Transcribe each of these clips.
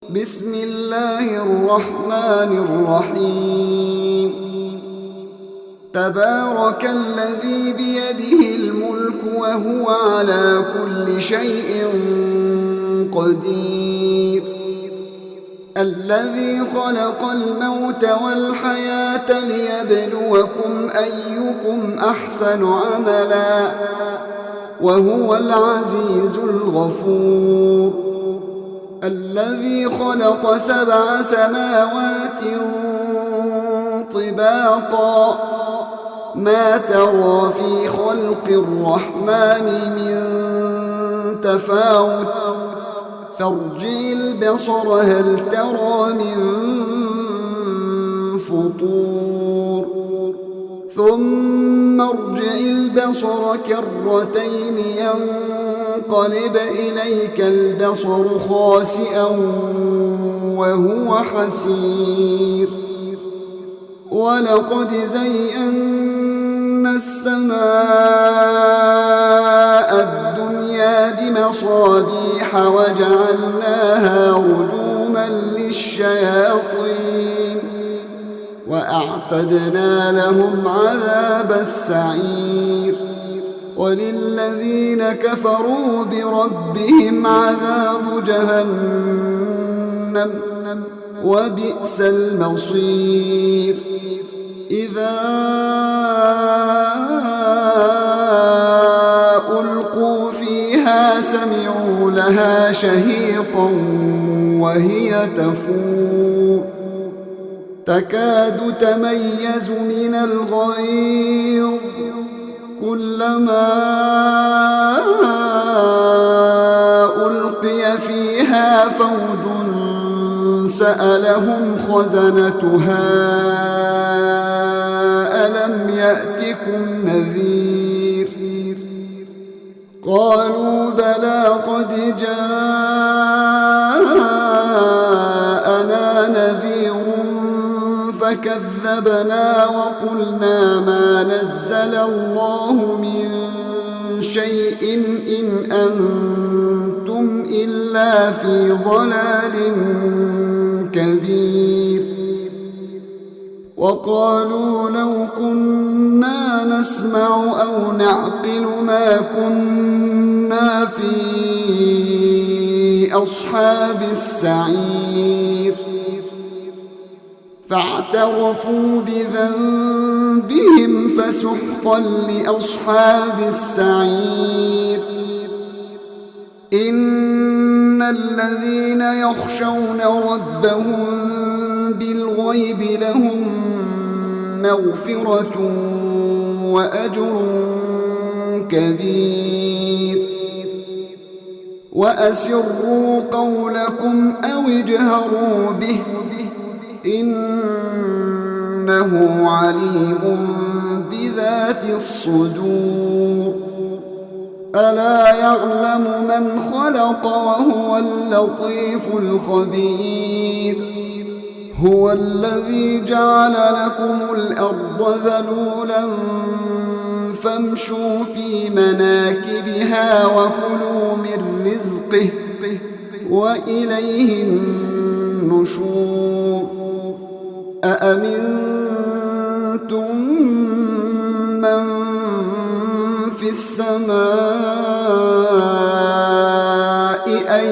بسم الله الرحمن الرحيم تبارك الذي بيده الملك وهو على كل شيء قدير الذي خلق الموت والحياة ليبلوكم أيكم أحسن عملا وهو العزيز الغفور الذي خلق 7 سماوات طباقا ما ترى في خلق الرحمن من تفاوت فارجع البصر هل ترى من فطور ثم ارجع البصر كرتين ينقلب إليك البصر خاسئا وهو حسير ولقد زينا السماء الدنيا بمصابيح وجعلناها رجوما للشياطين وأعتدنا لهم عذاب السعير وللذين كفروا بربهم عذاب جهنم وبئس المصير إذا ألقوا فيها سمعوا لها شهيقا وهي تفور تكاد تميز من الغيظ كلما ألقي فيها فوج سألهم خزنتها ألم يأتكم نذير قالوا بلى قد جاءنا نذير فكذبنا وقلنا ما نزل الله من شيء إن أنتم إلا في ضلال كبير وقالوا لو كنا نسمع أو نعقل ما كنا في أصحاب السعير فاعترفوا بذنبهم فسحقا لأصحاب السعير إن الذين يخشون ربهم بالغيب لهم مغفرة وأجر كبير وأسروا قولكم أو اجهروا به إنه عليم بذات الصدور ألا يعلم من خلق وهو اللطيف الخبير هو الذي جعل لكم الأرض ذلولا فامشوا في مناكبها وكلوا من رزقه وإليه النشور أأمنتم من في السماء أن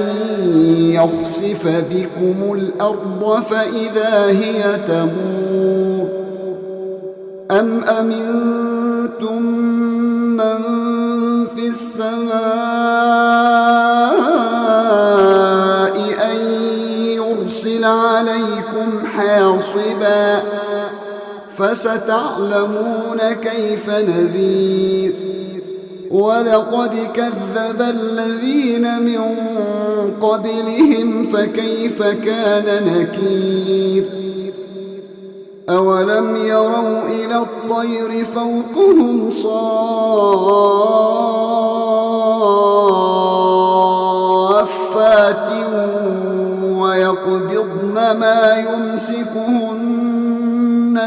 يخسف بكم الأرض فإذا هي تمور أم أمنتم من في السماء أن يرسل عليكم حاصبا فستعلمون كيف نذير ولقد كذب الذين من قبلهم فكيف كان نكير أولم يروا إلى الطير فوقهم صافات ويقبضن ما يمسكهن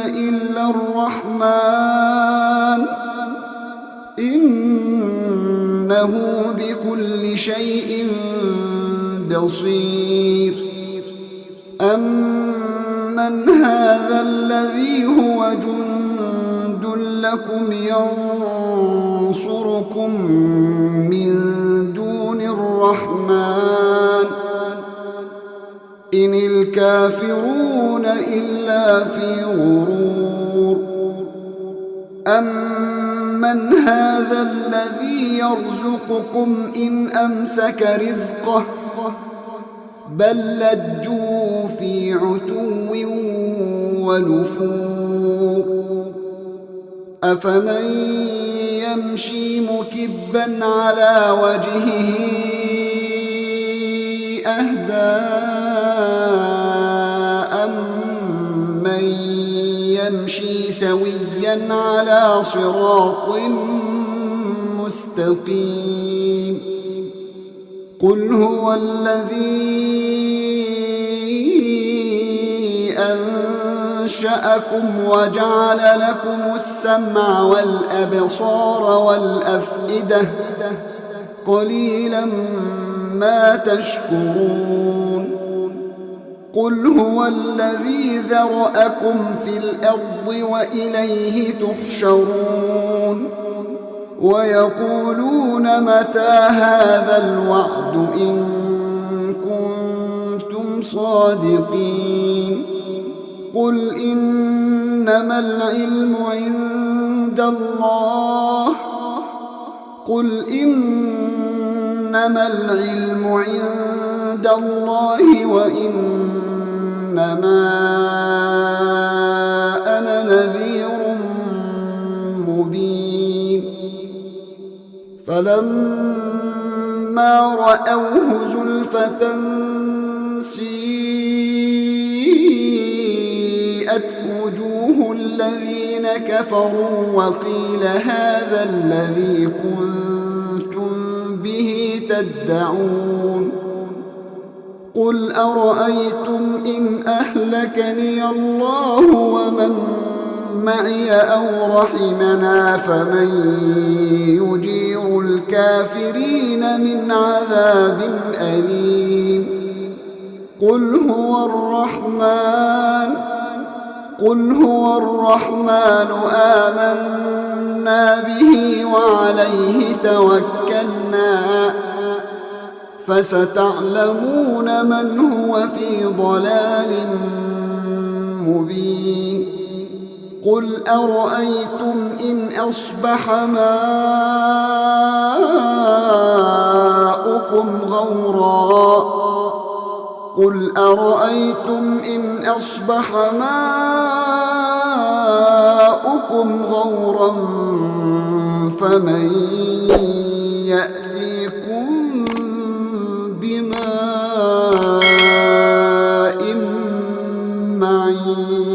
إلا الرحمن إنه بكل شيء بصير أَمَّنْ هَذَا الَّذِي هُوَ جُندٌ لَكُمْ يَنصُرُكُم مِّن دُونِ الرَّحْمَٰنِ إِنِ الْكَافِرُونَ إِلَّا فِي غُرُورٍ أَمَّنْ هَذَا الَّذِي يَرْزُقُكُمْ إِنْ أَمْسَكَ رِزْقَهُ بَل لَّجُّوا فِي عُتُوٍّ وَنُفُورٍ أَفَمَن يَمْشِي مُكِبًّا عَلَىٰ وَجْهِهِ أَهْدَىٰ أَمَّن يَمْشِي سَوِيًّا عَلَىٰ صِرَاطٍ مُّسْتَقِيمٍ قُلْ هُوَ الَّذِي أَنشَأَكُمْ وَجَعَلَ لَكُمُ السَّمْعَ وَالْأَبْصَارَ وَالْأَفْئِدَةَ قَلِيلًا مَا تَشْكُرُونَ قُلْ هُوَ الَّذِي ذَرَأَكُمْ فِي الْأَرْضِ وَإِلَيْهِ تُحْشَرُونَ وَيَقُولُونَ مَتَىٰ هَٰذَا الْوَعْدُ إِن كُنتُمْ صَادِقِينَ قُلْ إِنَّمَا الْعِلْمُ عِندَ اللَّهِ وَإِنَّمَا أَنَا نَذِيرٌ مُّبِينٌ فَلَمَّا رَأَوْهُ زُلْفَةً سِيئَتْ وُجُوهُ الَّذِينَ كَفَرُوا وَقِيلَ هَٰذَا الَّذِي كُنتُم بِهِ تَدَّعُونَ قُلْ أَرَأَيْتُمْ إِنْ أَهْلَكَنِيَ اللَّهُ وَمَن مَّعِيَ أَوْ رَحِمَنَا فَمَن يُجِيرُ الْكَافِرِينَ مِنْ عَذَابٍ أَلِيمٍ قُلْ هُوَ الرَّحْمَٰنُ آمَنَّا بِهِ وَعَلَيْهِ تَوَكَّلْنَا فَسَتَعْلَمُونَ مَنْ هُوَ فِي ضَلَالٍ مُّبِينٍ قُلْ أَرَأَيْتُمْ إِنْ أَصْبَحَ مَاؤُكُمْ غَوْرًا فَمَن يَأْتِيكُم بِمَاءٍ مَّعِينٍ